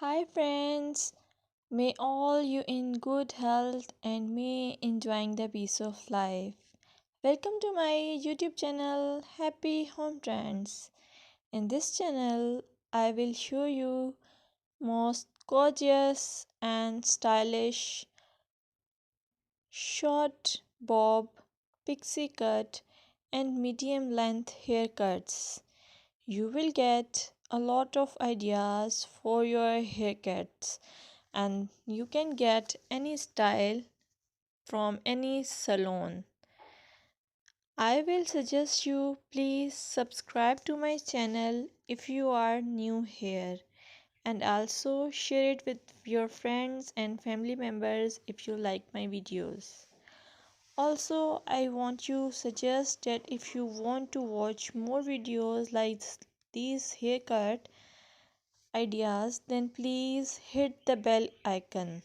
Hi friends, may all you in good health and may enjoying the peace of life. Welcome to my YouTube channel Happy Home Trends. In this channel, I will show you most gorgeous and stylish short bob, pixie cut and medium length haircuts. You will get a lot of ideas for your haircuts and you can get any style from any salon. I will suggest you please subscribe to my channel if you are new here and also share it with your friends and family members if you like my videos. Also, I want to suggest that if you want to watch more videos like these haircut ideas, then please hit the bell icon.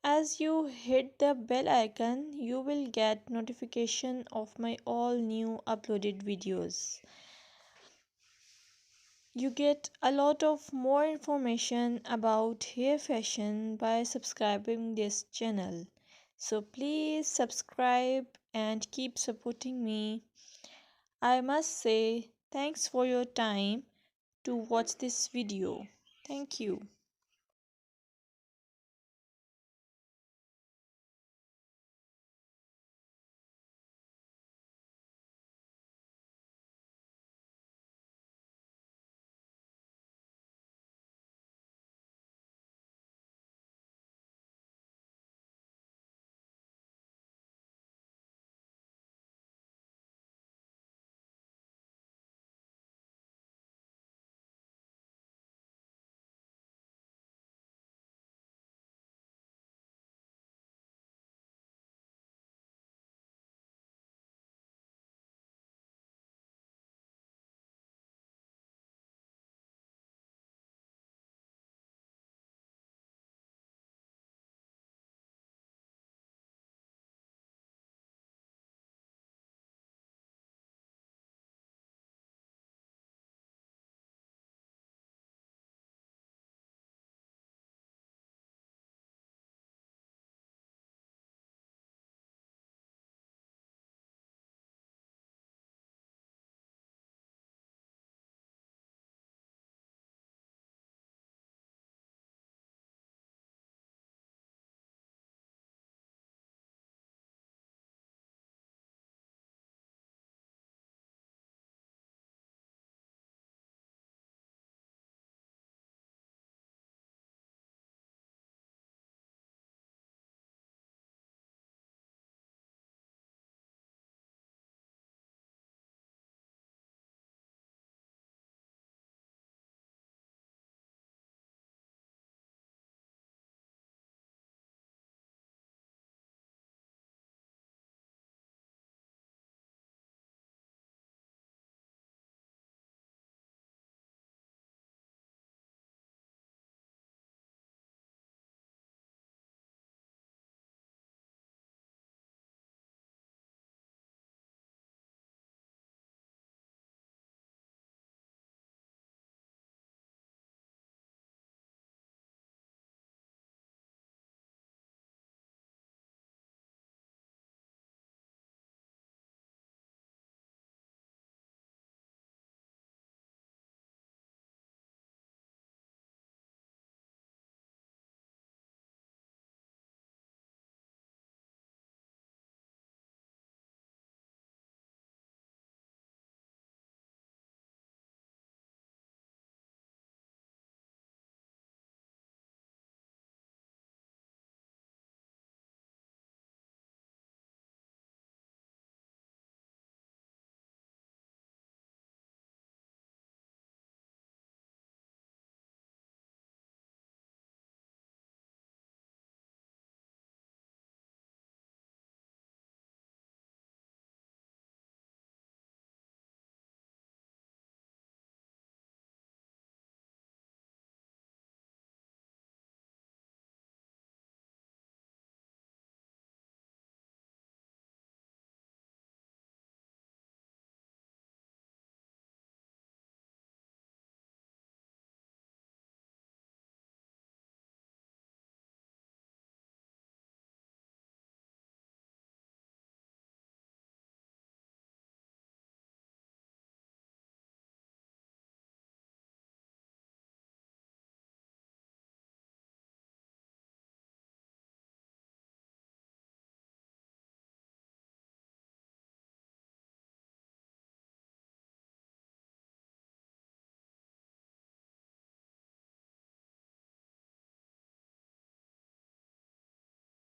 As you hit the bell icon, you will get notification of my all new uploaded videos. You get a lot of more information about hair fashion by subscribing this channel. So please subscribe and keep supporting me. I must say thanks for your time to watch this video. Thank you.